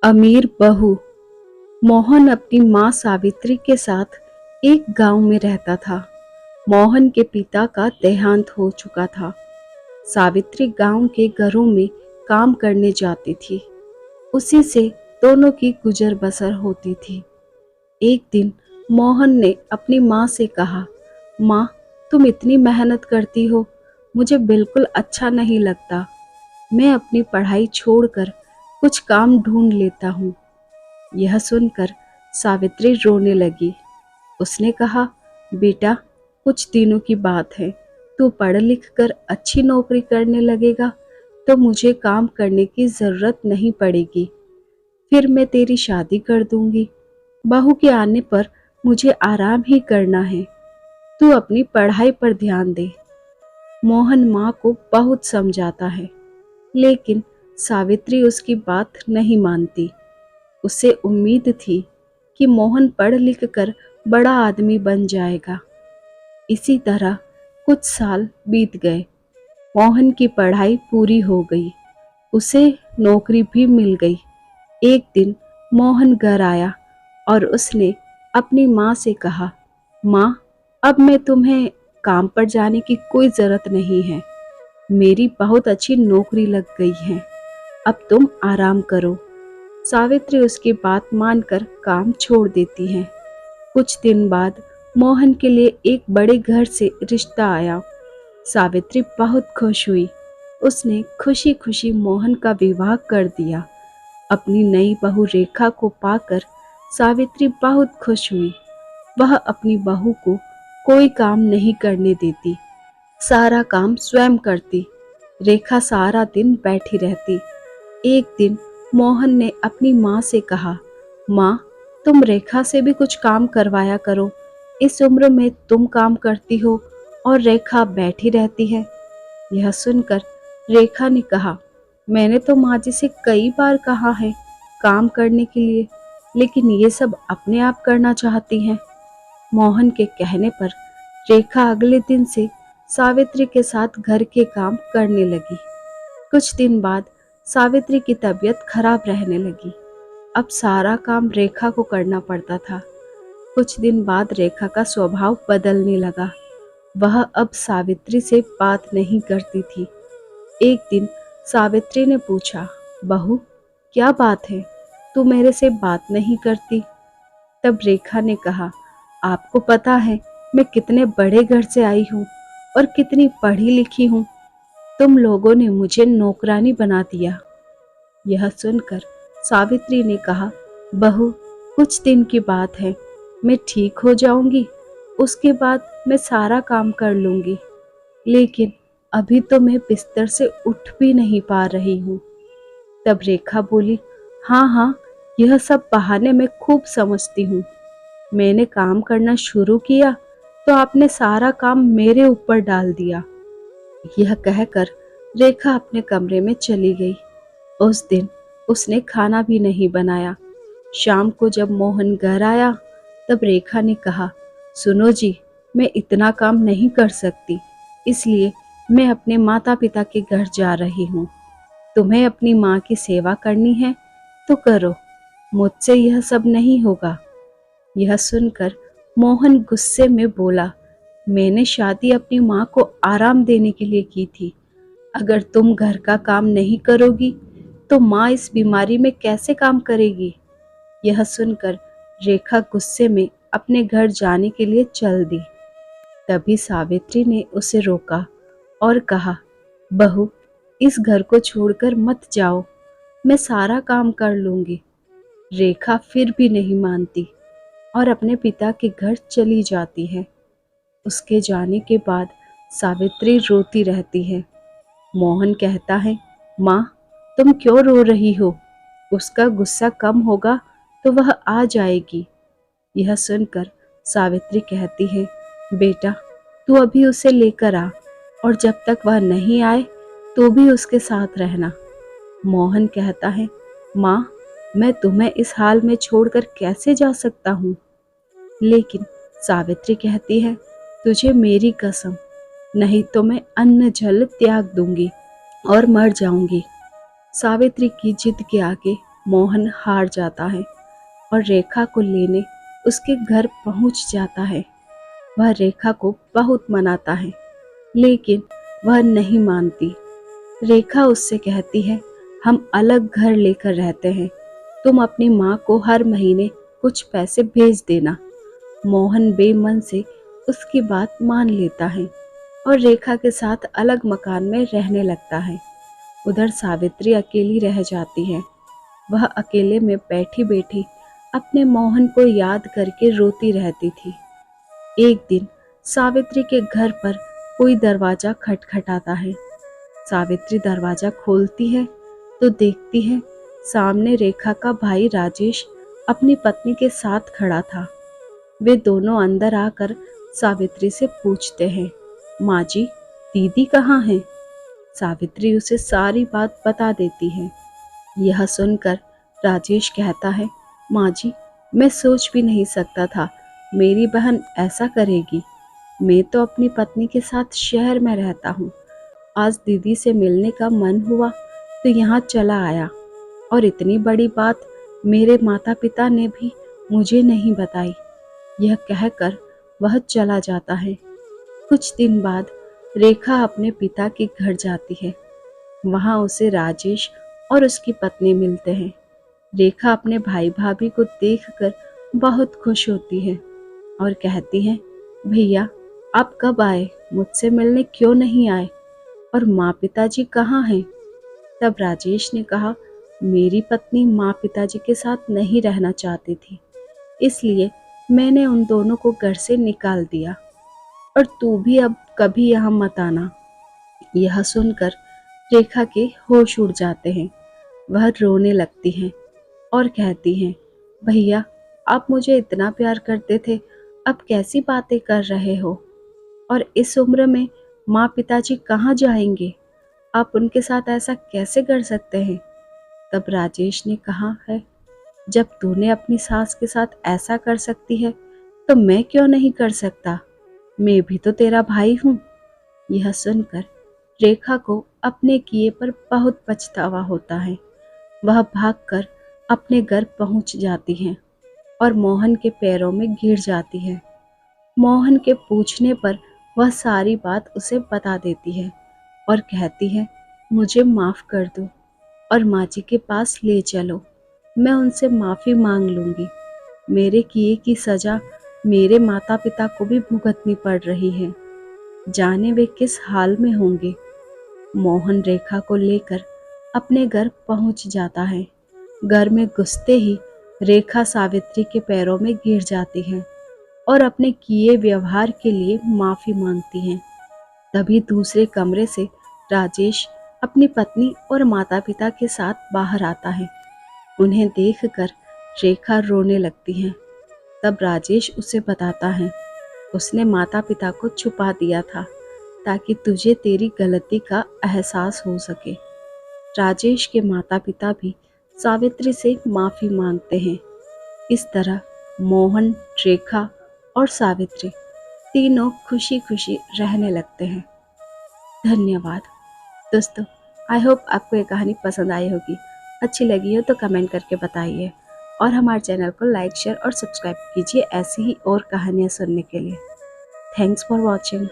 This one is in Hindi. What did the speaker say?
अमीर बहू। मोहन अपनी माँ सावित्री के साथ एक गांव में रहता था। मोहन के पिता का देहांत हो चुका था। सावित्री गांव के घरों में काम करने जाती थी। उसी से दोनों की गुजर बसर होती थी। एक दिन मोहन ने अपनी माँ से कहा, माँ, तुम इतनी मेहनत करती हो, मुझे बिल्कुल अच्छा नहीं लगता। मैं अपनी पढ़ाई छोड़कर कुछ काम ढूंढ लेता हूँ। यह सुनकर सावित्री रोने लगी। उसने कहा, बेटा, कुछ दिनों की बात है। तू पढ़ लिख कर अच्छी नौकरी करने लगेगा तो मुझे काम करने की जरूरत नहीं पड़ेगी। फिर मैं तेरी शादी कर दूंगी। बहू के आने पर मुझे आराम ही करना है। तू अपनी पढ़ाई पर ध्यान दे। मोहन माँ को बहुत समझाता है, लेकिन सावित्री उसकी बात नहीं मानती। उसे उम्मीद थी कि मोहन पढ़ लिख कर बड़ा आदमी बन जाएगा। इसी तरह कुछ साल बीत गए। मोहन की पढ़ाई पूरी हो गई। उसे नौकरी भी मिल गई। एक दिन मोहन घर आया और उसने अपनी माँ से कहा, माँ, अब मैं तुम्हें काम पर जाने की कोई ज़रूरत नहीं है। मेरी बहुत अच्छी नौकरी लग गई है। अब तुम आराम करो। सावित्री उसकी बात मानकर काम छोड़ देती है। कुछ दिन बाद मोहन के लिए एक बड़े घर से रिश्ता आया। सावित्री बहुत खुश हुई। उसने खुशी खुशी मोहन का विवाह कर दिया। अपनी नई बहू रेखा को पाकर सावित्री बहुत खुश हुई। वह अपनी बहू को कोई काम नहीं करने देती, सारा काम स्वयं करती। रेखा सारा दिन बैठी रहती। एक दिन मोहन ने अपनी माँ से कहा, माँ, तुम रेखा से भी कुछ काम करवाया करो। इस उम्र में तुम काम करती हो और रेखा बैठी रहती है। यह सुनकर रेखा ने कहा, मैंने तो माँ जी से कई बार कहा है काम करने के लिए, लेकिन ये सब अपने आप करना चाहती हैं। मोहन के कहने पर रेखा अगले दिन से सावित्री के साथ घर के काम करने लगी। कुछ दिन बाद सावित्री की तबीयत खराब रहने लगी। अब सारा काम रेखा को करना पड़ता था। कुछ दिन बाद रेखा का स्वभाव बदलने लगा। वह अब सावित्री से बात नहीं करती थी। एक दिन सावित्री ने पूछा, बहू, क्या बात है, तू मेरे से बात नहीं करती? तब रेखा ने कहा, आपको पता है मैं कितने बड़े घर से आई हूँ और कितनी पढ़ी लिखी हूँ। तुम लोगों ने मुझे नौकरानी बना दिया। यह सुनकर सावित्री ने कहा, बहू, कुछ दिन की बात है, मैं ठीक हो जाऊंगी, उसके बाद मैं सारा काम कर लूंगी। लेकिन अभी तो मैं बिस्तर से उठ भी नहीं पा रही हूँ। तब रेखा बोली, हाँ हाँ, यह सब बहाने मैं खूब समझती हूँ। मैंने काम करना शुरू किया तो आपने सारा काम मेरे ऊपर डाल दिया। यह कहकर रेखा अपने कमरे में चली गई। उस दिन उसने खाना भी नहीं बनाया। शाम को जब मोहन घर आया तब रेखा ने कहा, सुनो जी, मैं इतना काम नहीं कर सकती, इसलिए मैं अपने माता पिता के घर जा रही हूँ। तुम्हें अपनी माँ की सेवा करनी है तो करो, मुझसे यह सब नहीं होगा। यह सुनकर मोहन गुस्से में बोला, मैंने शादी अपनी माँ को आराम देने के लिए की थी। अगर तुम घर का काम नहीं करोगी तो माँ इस बीमारी में कैसे काम करेगी? यह सुनकर रेखा गुस्से में अपने घर जाने के लिए चल दी। तभी सावित्री ने उसे रोका और कहा, बहू, इस घर को छोड़कर मत जाओ, मैं सारा काम कर लूंगी। रेखा फिर भी नहीं मानती और अपने पिता के घर चली जाती है। उसके जाने के बाद सावित्री रोती रहती है। मोहन कहता है, माँ, तुम क्यों रो रही हो? उसका गुस्सा कम होगा तो वह आ जाएगी। यह सुनकर सावित्री कहती है, बेटा, तू अभी उसे लेकर आ और जब तक वह नहीं आए तो भी उसके साथ रहना। मोहन कहता है, माँ, मैं तुम्हें इस हाल में छोड़कर कैसे जा सकता हूँ? लेकिन सावित्री कहती है, तुझे मेरी कसम, नहीं तो मैं अन्न जल त्याग दूंगी और मर जाऊंगी। सावित्री की जिद के आगे मोहन हार जाता है और रेखा को लेने उसके घर पहुंच जाता है। वह रेखा को बहुत मनाता है, लेकिन वह नहीं मानती। रेखा उससे कहती है, हम अलग घर लेकर रहते हैं, तुम अपनी माँ को हर महीने कुछ पैसे भेज देना। मोहन बेमन से उसकी बात मान लेता है और रेखा के साथ अलग मकान में रहने लगता है। उधर सावित्री अकेली रह जाती है। वह अकेले में बैठी बैठी अपने मोहन को याद करके रोती रहती थी। एक दिन सावित्री के घर पर कोई दरवाजा खटखटाता है। सावित्री दरवाजा खोलती है तो देखती है सामने रेखा का भाई राजेश अपनी पत्नी के साथ खड़ा था। वे दोनों अंदर आकर सावित्री से पूछते हैं, माँ जी, दीदी कहाँ हैं? सावित्री उसे सारी बात बता देती है। यह सुनकर राजेश कहता है, माँ जी, मैं सोच भी नहीं सकता था मेरी बहन ऐसा करेगी। मैं तो अपनी पत्नी के साथ शहर में रहता हूँ। आज दीदी से मिलने का मन हुआ तो यहाँ चला आया, और इतनी बड़ी बात मेरे माता पिता ने भी मुझे नहीं बताई। यह कहकर वह चला जाता है। कुछ दिन बाद रेखा अपने पिता के घर जाती है। वहाँ उसे राजेश और उसकी पत्नी मिलते हैं। रेखा अपने भाई भाभी को देखकर बहुत खुश होती है और कहती है, भैया आप कब आए? मुझसे मिलने क्यों नहीं आए? और माँ पिताजी कहाँ हैं? तब राजेश ने कहा, मेरी पत्नी माँ पिताजी के साथ नहीं रहना चाहती थी, इसलिए मैंने उन दोनों को घर से निकाल दिया, और तू भी अब कभी यहाँ मत आना। यह सुनकर रेखा के होश उड़ जाते हैं। वह रोने लगती हैं और कहती हैं, भैया आप मुझे इतना प्यार करते थे, अब कैसी बातें कर रहे हो? और इस उम्र में माँ पिताजी कहाँ जाएंगे? आप उनके साथ ऐसा कैसे कर सकते हैं? तब राजेश ने कहा है, जब तूने अपनी सास के साथ ऐसा कर सकती है तो मैं क्यों नहीं कर सकता? मैं भी तो तेरा भाई हूँ। यह सुनकर रेखा को अपने किए पर बहुत पछतावा होता है। वह भागकर अपने घर पहुंच जाती है और मोहन के पैरों में गिर जाती है। मोहन के पूछने पर वह सारी बात उसे बता देती है और कहती है, मुझे माफ़ कर दो और माँ जी के पास ले चलो, मैं उनसे माफ़ी मांग लूँगी। मेरे किए की सज़ा मेरे माता पिता को भी भुगतनी पड़ रही है, जाने वे किस हाल में होंगे। मोहन रेखा को लेकर अपने घर पहुंच जाता है। घर में घुसते ही रेखा सावित्री के पैरों में गिर जाती है और अपने किए व्यवहार के लिए माफ़ी मांगती है। तभी दूसरे कमरे से राजेश अपनी पत्नी और माता पिता के साथ बाहर आता है। उन्हें देखकर रेखा रोने लगती है। तब राजेश उसे बताता है, उसने माता पिता को छुपा दिया था ताकि तुझे तेरी गलती का एहसास हो सके। राजेश के माता पिता भी सावित्री से माफ़ी मांगते हैं। इस तरह मोहन, रेखा और सावित्री तीनों खुशी खुशी रहने लगते हैं। धन्यवाद दोस्तों। आई होप आपको ये कहानी पसंद आई होगी। अच्छी लगी हो तो कमेंट करके बताइए, और हमारे चैनल को लाइक, शेयर और सब्सक्राइब कीजिए ऐसी ही और कहानियाँ सुनने के लिए। Thanks for watching.